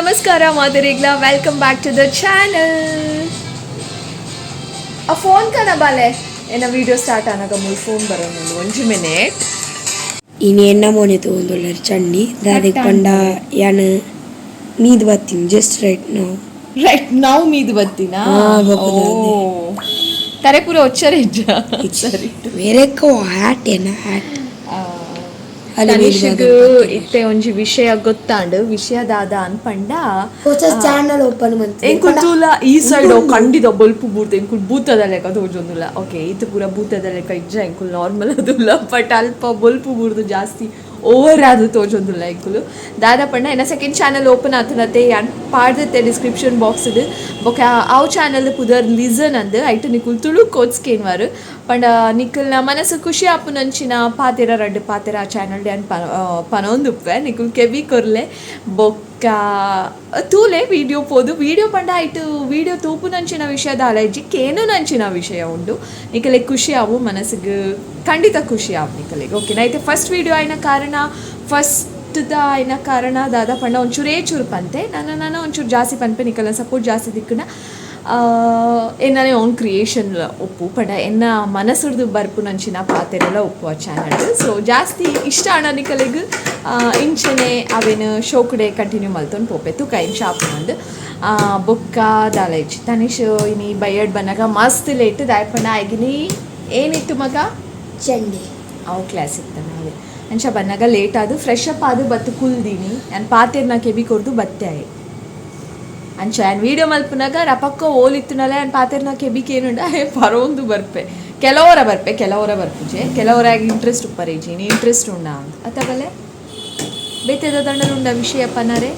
ನಮಸ್ಕಾರ ಮಾದರಿಗ್ಲ welcome back to the channel. ಆ ಫೋನ್ ಕನ ಬಾಲೆ ಏನ ವಿಡಿಯೋ ಸ್ಟಾರ್ಟ್ ಆನಾಗ ಮೂರು ಫೋನ್ ಬರೋದು 1 ಮಿನಿಟ್ ಇನ್ನು ಎನ್ನ ಮೋನೆ ತಗೊಂಡೊಳ್ಳರ್ ಚಂಡಿ ದಾದಿ ಪಂಡ ಯಾನು ಮೀದ್ ಬತ್ತೀನಿ ಜಸ್ಟ್ ರೈಟ್ ನೌ ಮೀದು ಬತ್ತಿನಾ ತರೆ ಪೂರ ಒಚ್ಚರೆ ಸರಿ ಬೇರೆಕ್ಕೋ ಹ್ಯಾಟ್ ಏನ ಹ್ಯಾಟ್ ತನಿಷ್ಗ್ ಇತ್ತೆ ಒಂಜಿ ವಿಷಯ ಗೊತ್ತಾಂಡು ವಿಷಯದಾದ ಅನ್ಪಂಡ ಚಾನಲ್ ಓಪನ್ ಎಂಕುಲ್ಲ ಈ ಸೈಡ್ ಖಂಡಿತ ಬಲ್ಪು ಬೂರ್ದು ಎಂಕುಲ್ ಭೂತದ ಲೆಕ್ಕ ತೋಜೊಂದುಲ್ಲ. ಓಕೆ ಇದು ಪೂರ ಭೂತದ ಲೆಕ್ಕ ಇಜ್ಜ ಎಂಕುಲ್ ನಾರ್ಮಲ್ ಅದುಲ್ಲ ಬಟ್ ಅಲ್ಪ ಬಲ್ಪು ಬೂರ್ದು ಜಾಸ್ತಿ ಓವರ್ ಅದು ತೋಜೊಂದುಲ್ಲ ಎಂಕುಲು ದಾದ ಪಂಡ ಎನ್ನ ಸೆಕೆಂಡ್ ಚಾನಲ್ ಓಪನ್ ಆತನತೆ ಪಾಡ್ದತ್ತೆ ಡಿಸ್ಕ್ರಿಪ್ಷನ್ ಬಾಕ್ಸ್ ಬೊಕ ಅವು ಚಾನಲ್ ಪುದರ್ ಲಿಸನ್ ಅಂದ್ ಐಟ್ ನಿಕುಲ್ ತುಳು ಕೋಚ್ಕೇನ್ವಾರು ಪಂಡ ನಿಕುಲ್ನ ಮನಸ್ಸು ಖುಷಿ ಆಪುನಂಚಿನ ಪಾತೆರ ರಡ್ಡು ಪಾತೆರ ಆ ಚಾನಲ್ ಡ್ಯಾನ್ ಪನೊಂದುಪ್ಪೆ ನಿಕುಲ್ ಕೆವಿ ಕೊರ್ಲೆ ಬೊಕ್ಕ ತೂಲೆ ವಿಡಿಯೋ ಪೋದು ವಿಡಿಯೋ ಪಂಡ ಆಯ್ತು ವಿಡಿಯೋ ತೂಪುನಂಚಿನ ವಿಷಯದ ಅಲೈಜಿ ಕೇನು ನಂಚಿನ ವಿಷಯ ಉಂಡು ನಿಕಲೆ ಖುಷಿ ಆವು ಮನಸ್ಸಿಗೆ ಖಂಡಿತ ಖುಷಿ ಆವು ನಿಕಲೆಗೆ. ಓಕೆನಾ ಐತೆ ಫಸ್ಟ್ ವಿಡಿಯೋ ಆಯ್ನ ಕಾರಣ ಫಸ್ಟ್ದ ಆಯ್ನ ಕಾರಣ ದಾದ ಪಂಡ ಒಂಚೂರೇ ಚೂರು ಪಂತೆ ನಾನು ಒಂಚೂರು ಜಾಸ್ತಿ ಪನ್ಪೆ ನಿಕಲ್ನ ಸಪೋರ್ಟ್ ಜಾಸ್ತಿ ದಿಕ್ಕನ ಎನ್ನನೇ ಓನ್ ಕ್ರಿಯೇಷನ್ ಒಪ್ಪು ಪಂಡ ಎನ್ನ ಮನಸ್ಸುಡ್ದು ಬರ್ಪು ನಂಚಿನ ಪಾತೆರೆಲ್ಲ ಒಪ್ಪು ಆ ಚಾನಲ್. ಸೊ ಜಾಸ್ತಿ ಇಷ್ಟ ಅಣ್ಣ ನಿಕಲೆಗೆ ಇಂಚನೆ ಅವೇನು ಶೋಕುಡೆ ಕಂಟಿನ್ಯೂ ಮಲ್ತೊಂಡು ಪೋಪೆ ತೂಕ ಇಂಚ ಆಪುನಂದು ಬೊಕ್ಕ ದಾಲೈಜಿ ತನಿಷ್ ಇನಿ ಬೈಯಡ್ ಬನ್ನಾಗ ಮಸ್ತ್ ಲೇಟ್ ದಾಯಪಂಡ ಆಗಿನಿ ಏನಿತ್ತು ಮಗ ಚಂಡಿ ಅವು ಕ್ಲಾಸ್ ಇತ್ತು ನಾವೇ ಅಂಚ ಬನ್ನಾಗ ಲೇಟ್ ಆದು ಫ್ರೆಶ್ ಅಪ್ ಆದು ಬತ್ತು ಕುಲ್ದೀನಿ ನಾನು ಪಾತೆರ್ನ ಕೆಬಿ ಕೊರ್ದು ಬತ್ತೆ ಆಯ್ ಅಂಚ ನಾನು ವೀಡಿಯೋ ಮಲ್ಪನಾಗ ರಪಕ್ಕ ಓಲಿತ್ತುನಲ್ಲ ನಾನು ಪಾತೆರ್ನ ಕೆಬಿಗೆ ಏನುಂಡ ಪರೊಂದು ಬರ್ಪೆ ಕೆಲವರ ಬರ್ಪುಜೆ ಕೆಲವರಾಗಿ ಇಂಟ್ರೆಸ್ಟ್ ಉಪ್ಪರೇಜಿ ನೀ ಇಂಟ್ರೆಸ್ಟ್ ಉಂಡ ಅಂತ ಅತಗಲೆ ಬೇತೆದ ದಂಡಲು ಉಂಡ ವಿಷಯ ಪನರೆ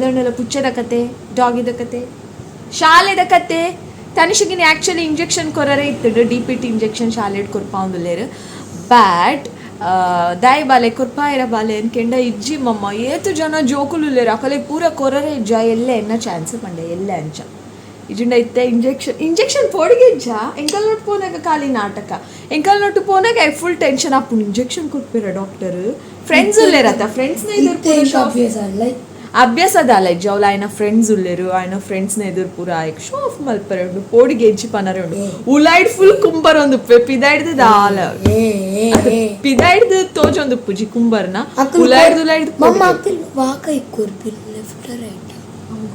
ದಂಡಲ ಪುಚ್ಚದ ಕತೆ ಡಾಗಿದ ಕತೆ ಶಾಲೆದ ಕತೆ ತನಿಷಿಗಿನ ಆ್ಯಕ್ಚುಲಿ ಇಂಜೆಕ್ಷನ್ ಕೊರರೆ ಇತ್ತು DPT ಇಂಜೆಕ್ಷನ್ ಶಾಲೆಡ್ ಕೊರ್ಪಾಂದುಲ್ಲೇರು ಬ್ಯಾಟ್ ದಾಯಿ ಬಾಲೆ ಕೊರ್ಪಾಯಿರ ಬಾಲೆ ಅನ್ಕೆಂಡ ಇಜ್ಜಿ ಮಮ್ಮ ಏತು ಜನ ಜೋಕುಲುಲ್ಲೇರು ಅಕಲೆ ಪೂರ ಕೊರರೆ ಇಜ್ಜ ಎಲ್ಲೆ ಎನ್ನ ಚಾನ್ಸ್ ಪಂಡೆ ಎಲ್ಲೆ ಅಂಚ ಇಜುಂಡ ಇತ್ತೆ ಇಂಜೆಕ್ಷನ್ ಪೋಡಿಗೆ ಇಜ್ಜ ಎಂಕಲ್ ನೋಟ್ ಪೋನಾಗ ಖಾಲಿ ನಾಟಕ ಎಂಕಲ್ ನೋಟು ಪೋನಾಗ ಫುಲ್ ಟೆನ್ಷನ್ ಆಪುಂಡು ಇಂಜೆಕ್ಷನ್ ಕೊಡ್ಪಿರ ಡಾಕ್ಟರ್ ಫ್ರೆಂಡ್ಸ್ ಉಲ್ಲೇರತ್ತ ಫ್ರೆಂಡ್ಸ್ನ ಎದುರು ಅಭ್ಯಾಸದ ಅಲ್ಲ ಜೌಲ ಆಯ್ನ ಫ್ರೆಂಡ್ಸ್ ಉಲ್ಲೇರು ಆಯ್ನ ಫ್ರೆಂಡ್ಸ್ನ ಎದುರು ಪೂರ ಆಯ್ಕೆ ಶೋ ಆಫ್ ಮಲ್ಪರೆ ಉಂಡು ಪೋಡಿಗೆ ಹೆಜ್ಜಿ ಪನರೆ ಉಂಡು ಉಲಾಯ್ಡ್ ಫುಲ್ ಕುಂಬರ್ ಒಂದು ಪಿದಾಯ್ಡ್ದು ದಾಲ ಪಿದಾಯ್ಡ್ದು ತೋಜೊಂದು ಪುಜಿ ಕುಂಬರ್ನ ಉಲಾಯ್ಡ್ದು ಉಲಾಯ್ಡ್ದು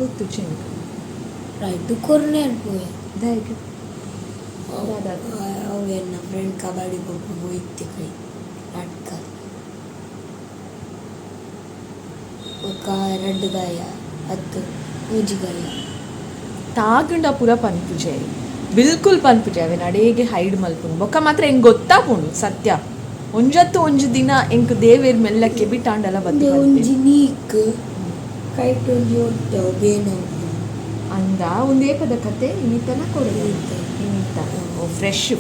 ಗೊತ್ತು ಚೆಂದ ರೈಟ್ ಕೊರ್ನೆ ಅನ್ಪೋಯ ದೈಗೆ ಅವು ಎನ್ನ ಫ್ರೆಂಡ್ ಕಬಡ್ಡಿ ಕೊಟ್ಟು ಹೋಯ್ತಿ ಕೈ ಅಡ್ಕ ఒక 2 ಗಾಯ 10 ಮೂಜಿ ಗಾಯ ತಾಗುಂಡ ಪೂರ ಪನ್ಪುಜೆ ಬಿಲ್ಕುಲ್ ಪನ್ಪುಜೆ ಅವೆ ನಡೇಗೆ ಹೈಡ್ ಮಲ್ಪುಂಡು ಬೊಕ್ಕ ಮಾತ್ರ ಹೆಂಗೆ ಗೊತ್ತಾಪುಂಡು ಸತ್ಯ ಒಂಜತ್ತು ಒಂಜು ದಿನ ಎಂಕ್ ದೇವೇರ್ ಮೆಲ್ಲಕ್ಕೆ ಬಿಟ್ಟಾಂಡಲ ಬಂದು ಒಂಜಿ ನೀಕ್ ಕೈಟ್ ಒಂಜಿ ಒಟ್ಟೆ ಬೇನೋ ಅಂದ ಒಂದೇ ಪದ ಕತೆ ಇನ್ನಿತನ ಕೊಡಲಿ ಇನ್ನಿತ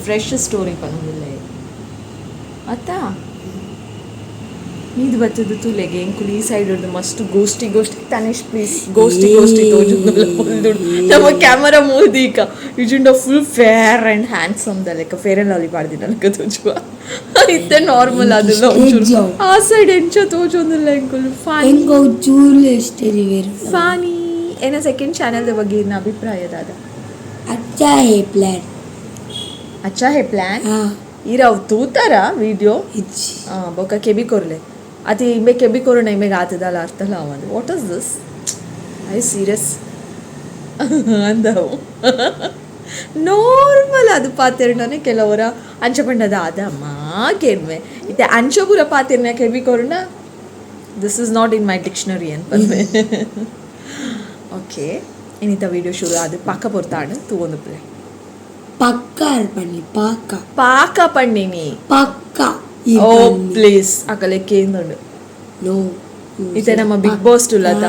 ಫ್ರೆಶ್ ಸ್ಟೋರಿ ಪನ್ನುದಿಲ್ಲ ಅತ್ತ ನೀದು ಬತ್ತದು ತುಲೆಗೆ ಎಂಕುಲು ಈ ಸೈಡ್ ಉಂಡು ಮಸ್ತ್ ಗೋಷ್ಠಿ ತನಿಷ್ ಪ್ಲೀಸ್ ಗೋಷ್ಠಿ ತೋಜುಂದುಲ್ಲ ನಮ್ಮ ಕ್ಯಾಮರಾ ಮೋದೀಕ ಇಜುಂಡ ಫುಲ್ ಫೇರ್ ಆ್ಯಂಡ್ ಹ್ಯಾಂಡ್ಸಮ್ ದ ಲೆಕ್ಕ ಫೇರ್ ಆ್ಯಂಡ್ ಲವ್ಲಿ ಪಾಡ್ದಿನ ನನಗೆ ತೋಜುವ ಇತ್ತೆ ನಾರ್ಮಲ್ ಅದಲ್ಲ ಒಂಚೂರು ಆ ಸೈಡ್ ಎಂಚ ತೋಜೊಂದುಲ್ಲ ಎಂಕುಲು ಫಾನಿ ಏನ ಸೆಕೆಂಡ್ ಚಾನಲ್ದ ಬಗ್ಗೆ ಇನ್ನ ಅಭಿಪ್ರಾಯದಾದ ಅಚ್ಚಾ ಹೇ ಪ್ಲಾನ್ ಇರವು ತೂತಾರ ವಿಡಿಯೋ ಬೊಕ್ಕ ಕೆಬಿ ಕೊರ್ಲೆ ಅತಿ ಇಮೆ ಕೆಬಿ ಕೊರೋಣ ಇಮೆಗೆ ಆತದಲ್ಲ ಅರ್ಥಲ್ಲ ಅವನು what is this I serious ಅಂದವು ನಾರ್ಮಲ್ ಅದು ಪಾತೆರ್ನೇ ಕೆಲವರ ಅಂಚಪಂಡದ ಅದಮ್ಮ ಕೆಮ್ಮೆ ಇತ್ತೆ ಅಂಚಪುರ ಪಾತೆರ್ನ ಕೆಬಿ ಕೊರೋಣ this is not in my dictionary ಅನ್ಪಲ್ವೆ. ಓಕೆ ಇನ್ನಿತ ವಿಡಿಯೋ ಶುರು ಅದು ಪಕ್ಕ ಪೊರ್ತಾಡು ತೂವೊಂದು ಪ್ಲೇ ಪಾಕ ಪಣ್ಣಿನಿ ಓ ಪ್ಲೀಸ್ ಅಕಲೆ ಕೇಂದುಂಡು ಇತ್ತೆ ನಮ್ಮ ಬಿಗ್ ಬಾಸ್ ಟುಲತ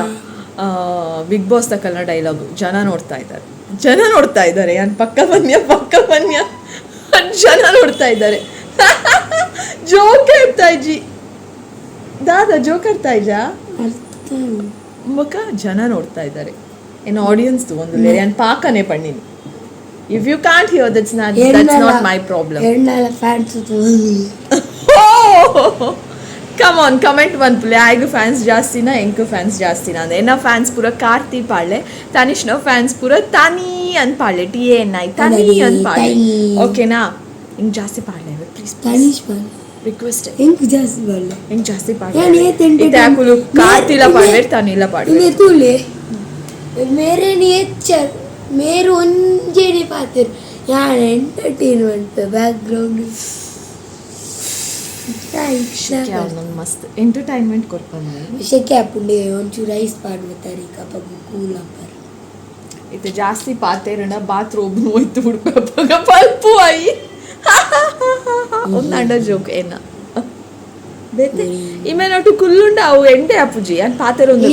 ಬಿಗ್ ಬಾಸ್ ತಕಲ್ನ ಡೈಲಾಗು ಜನ ನೋಡ್ತಾ ಇದ್ದಾರೆ ನಾನು ಪಕ್ಕ ಬನ್ಯ ಜನ ನೋಡ್ತಾ ಇದ್ದಾರೆ ಜೋಕ್ ಇರ್ತಾ ಇಜ್ಜಿ ದಾದಾ ಜೋಕ್ ಇರ್ತಾ ಇಜ್ಜ ಮುಖ ಜನ ನೋಡ್ತಾ ಇದ್ದಾರೆ ಏನು ಆಡಿಯನ್ಸ್ ಒಂದು ನಾನು ಪಾಕನೆ ಪಣ್ಣಿನಿ. If you can't hear, that's not my problem. Come on comment ಬಂದ್ಪುಲೆ ಆಯ್ಗ ಫ್ಯಾನ್ಸ್ ಜಾಸ್ತಿನಾ ಎಂಕ್ ಫ್ಯಾನ್ಸ್ ಜಾಸ್ತಿನಾ ಅಂದ್ರೆ ಎನ್ನ ಫ್ಯಾನ್ಸ್ ಪೂರ ಕಾರ್ತಿ ಪಾಡ್ಲೆ ತನಿಷ್ನ ಫ್ಯಾನ್ಸ್ ಪೂರ ತನಿ ಅಂತ ಪಾಡ್ಲೆ TANI ತನಿ ಅಂತ ಪಾಡ್ಲೆ ಓಕೆನಾ ಹಿಂಗ್ ಜಾಸ್ತಿ ಪಾಡ್ಲೆ ಪ್ಲೀಸ್ ತನಿಷ್ ಬಾಲ್ ರಿಕ್ವೆಸ್ಟ್ ಎಂಕ್ ಜಾಸ್ತಿ ಬಾಲ್ ಹಿಂಗ್ ಜಾಸ್ತಿ यार ಪಾಡ್ಲೆ ये तेंटे ಇತಾಕುಲು ಕಾರ್ತಿಲ ಪಾಡ್ಲೆ ತನಿಲ ಪಾಡ್ಲೆ इन्हें तूले मेरे नेचर मेरे उनजे नहीं पाते यार एंटरटेनमेंट बैकग्राउंड क्या ಒಂದೊಂದು ಮಸ್ತ್ ಎಂಟರ್ಟೈನ್ಮೆಂಟ್ ಕೊಡ್ಕೊಂಡು ವಿಷಯ ಕ್ಯಾಪುಂಡೆ ಒಂಚೂರು ರೈಸ್ ಪಾಡ್ಬತ್ತಾರೆ ಕಪಗ ಕೂಲ್ ಅಂಬರ್ ಇದು ಜಾಸ್ತಿ ಪಾತೇರಣ ಬಾತ್ರೂಮ್ ಹೋಯ್ತು ಹುಡ್ಕಪ್ಪಾಗ ಪಲ್ಪು ಆಯಿ ಒಂದು ಅಂಡ ಜೋಕ್ ಏನ ಬೇತೆ ಇಮೇನೊಟ್ಟು ಕುಲ್ಲುಂಡ ಅವು ಎಂಟೆ ಅಪ್ಪುಜಿ ಅಂತ ಪಾತೆರ ಒಂದು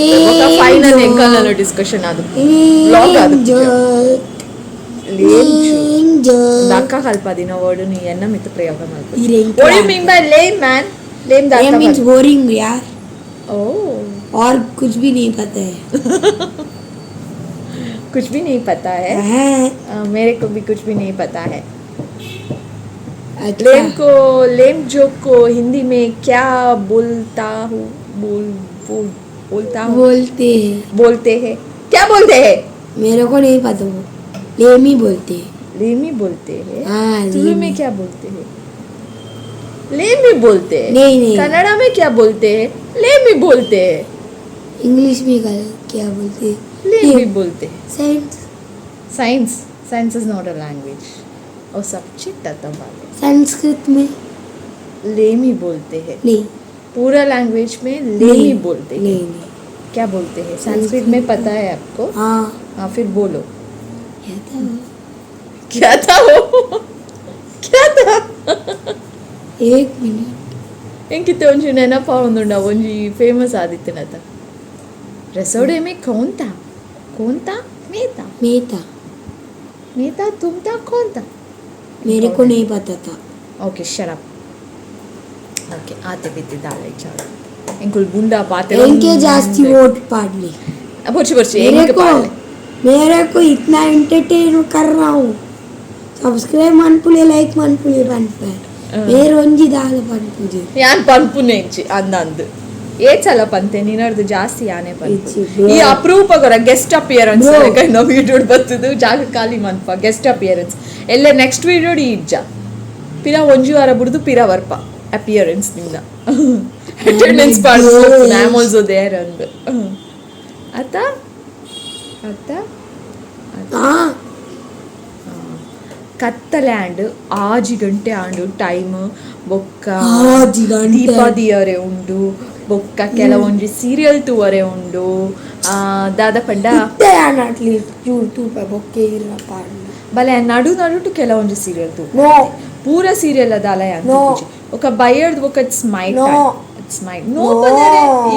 ಫೈನಲ್ ಎಂಕಲ್ನ ಡಿಸ್ಕಷನ್ ಅದು ಬ್ಲಾಗ್ ಅದು ದಕ್ಕ ಕಲ್ಪ ದಿನ ವರ್ಡ್ ನೀ ಎನ್ನ ಮಿತ್ತ ಪ್ರಯೋಗ ಮಾಡ್ತೀನಿ what do you mean by lame man lame that means boring यार oh और कुछ भी नहीं पता है कुछ भी नहीं पता है मेरे को भी कुछ भी नहीं पता है लेम को लेम जोक को हिंदी में क्या बोलता हूँ बोलता हूँ बोलते हैं क्या बोलते हैं मेरे को नहीं पता वो लेमी बोलते हैं लेमी बोलते हैं हाँ तुलु में क्या बोलते हैं लेमी बोलते हैं नहीं कन्नड़ा में क्या बोलते हैं लेमी बोलते हैं इंग्लिश में क्या बोलते हैं लेमी बोलते हैं science science is not a language और सब्जेक्ट आता वाले संस्कृत में लेमी बोलते हैं नहीं पूरा लैंग्वेज में लेमी बोलते हैं नहीं क्या बोलते हैं संस्कृत में पता है आपको हाँ फिर बोलो क्या था क्या था वो क्या था एक मिनट ಎಂಕಿತ್ತೆ ಒಂಜಿ ನೆನಪ ಒಂದುಂಡ ಒಂಜಿ ಫೇಮಸ್ ಆದಿತ್ತನತ रसोड़े में कौन था मैं था तुम था कौन था मेरे को नहीं पता था ओके शट अप ओके आते बीते दाले चालो इंकुल बुंडा पाते इनके जास्ती वोट पाड़ले बच्चे मेरे को इतना एंटरटेन कर रहा हूँ सब्सक्राइब मनपुले लाइक मनपुले बनपे मेरे ಒಂಜಿ ದಾಲ ಪನ್ಪುಜೆ ಯಾನ್ ಪನ್ಪುನೆಂಚಿ ಅಂದಂದು ಏಚಲ ಪಂತೆ ನೀನರ್ದು ಜಾಸ್ತಿ ಯಾನೆ ಪನ್ಪು ಈ ಅಪ್ರೂಪ ಗೊರ guest appearance kind of video ಬರ್ತದು ಜಾಗ ಖಾಲಿ ಮನ್ಪ ಗೆಸ್ಟ್ ಅಪಿಯರೆನ್ಸ್ ಎಲ್ಲ ನೆಕ್ಸ್ಟ್ ವಿಡಿಯೋ ಇಜ್ಜ ಪಿರ ಒಂಜಿ ವಾರ ಬಿಡ್ದು ಪಿರ ವರ್ಪ ಅಪಿಯರೆನ್ಸ್ ನಿಂದ ಅಟೆಂಡೆನ್ಸ್ ಪಾಡ್ದು ಐ ಆಮ್ ಆಲ್ಸೋ ದೇರ್ ಅಂದು ಅತ್ತ ಕತ್ತಲೆ ಆಂಡ್ ಆಜಿ ಗಂಟೆ ಆಂಡು ಟೈಮ್ ಬೊಕ್ಕ ದೀಪಾದಿಯರೆ ಉಂಡು ಬೊಕ್ಕ ಕೆಲವೊಂಜಿ ಸೀರಿಯಲ್ ತೂವರೆ ಉಂಡು ದಾದ ಪಂಡ ಬಲೆ ನಡು ನಡುಟು ಕೆಲವೊಂಜಿ ಸೀರಿಯಲ್ ತೂ ಪೂರ ಸೀರಿಯಲ್ ಅದಾಲ ఒక బయర్డ్ ఒక it's my no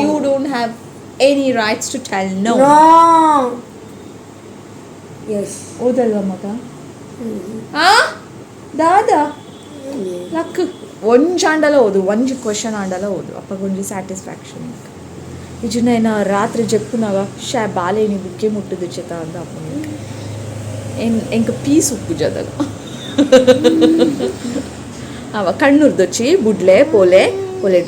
you don't have any rights to tell no yes ಓದಲ್ವಾ ಮಗ ದಾದಾ ಲಕ್ ಒಂಜಿ ಆಂಡಲ ಓದು ಒಂಜಿ ಕ್ವಶನ್ ಆಂಡಲ ಓದು ಅಪ್ಪಗೊಂಜಿ ಸ್ಯಾಟಿಸ್ಫ್ಯಾಕ್ಷನ್ ಇಜುನ ರಾತ್ರಿ ಜಪ್ಪುನಾಗ ಬಾಲೇನಿ ಬುಕ್ಕೆ ಮುಟ್ಟದು ಚೆತ ಅಂದ ಅಪ್ಪ ಎಂಕ ಪೀಸ್ ಉಪ್ಪು ಜದಾಗ ಅವ ಕಣ್ಣುರ್ದೊಚ್ಚಿ ಬುಡ್ಲೆ ಪೋಲೆ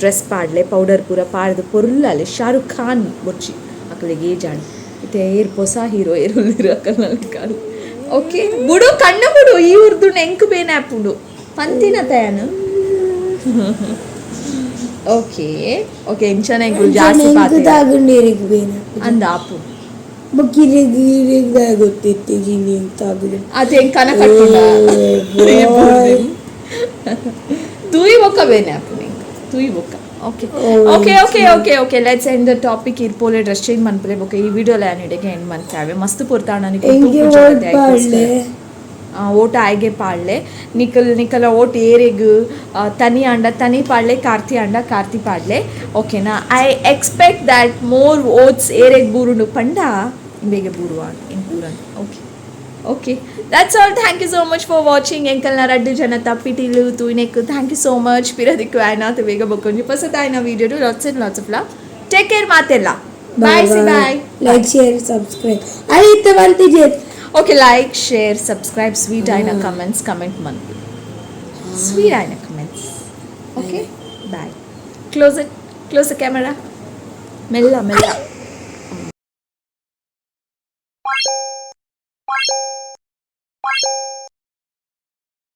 ಡ್ರೆಸ್ ಪಾಡ್ಲೆ ಪೌಡರ್ ಪೂರ ಪಾಡ್ದು ಪೊರ್ಲಾಲೆ ಶಾರುಖ್ ಖಾನ್ ಬೊಚ್ಚಿ ಅಕ್ಕಳಿಗೆ ಜಾಣಿ ಇತ್ತೆ ಏರ್ ಹೊಸ ಹೀರೋ ಏರುಲ್ಲಿರು ಅಕ್ಕನಲ್ಲಿ ಕಾಲು ಓಕೆ ಬುಡು ಕಣ್ಣ ಬುಡು ಈ ಉರ್ದು ಎಂಕ್ ಬೇನೆ ಆಪುಂಡು ಪಂತಿನ ತಯಾನು ಓಕೆ ಎಂಚನ ಎಂಕುಲು ಜಾಸ್ತಿ ಪಾತೆ ಅಂದ ಆಪು ಅದು ಹೆಂಗ್ ಕನ ಕಟ್ಟುಂಡ ತೂಯಿ ಬೊಕ್ಕ ಬೇನೆ ಆಪು ತೂಯಿ ಬೊಕ್ಕ okay let's end the topic ಇರ್ಪೋಲೆ ಡ್ರೆಸ್ ಚೇಂಜ್ ಮನ್ಪಲೆ ಬೊಕ್ಕ ಈ ವಿಡಿಯೋ ಲ್ಯಾನಿಡೆಗೆ ಎಂಡ್ ಮನ್ತಾವೆ ಮಸ್ತ್ ಪುರ್ತಾಣನಿಗೆ ಓಟ ಆಯ್ಗೆ ಪಾಡ್ಲೆ ನಿಕಲ ಓಟ್ ಏರೆಗ್ ತನಿ ಆಂಡ ತನಿ ಪಾಡ್ಲೆ ಕಾರ್ತಿ ಆಂಡ ಕಾರ್ತಿ ಪಾಡ್ಲೆ ಓಕೆನಾ I expect that more votes ಏರೆಗ್ ಬೂರುಂಡು ಪಂಡ ಬೇಗ ಬೂರು ಇನ್ ಪೂರನ್ okay that's all. Thank you so much for watching. Enkalna raddu jana tappitilu tuineku. Thank you so much. Piradikku aina tevega bokkonji pasata aina video do lots and lots of love. Take care matella. Bye. See bye. Like, share, subscribe. Ali ittavanti je. Okay, like, share, subscribe. Sweet aina comments. Comment man. Sweet aina comments. Okay. Bye. Close it. Close the camera ಮೆಲ್ಲ ಮೆಲ್ಲ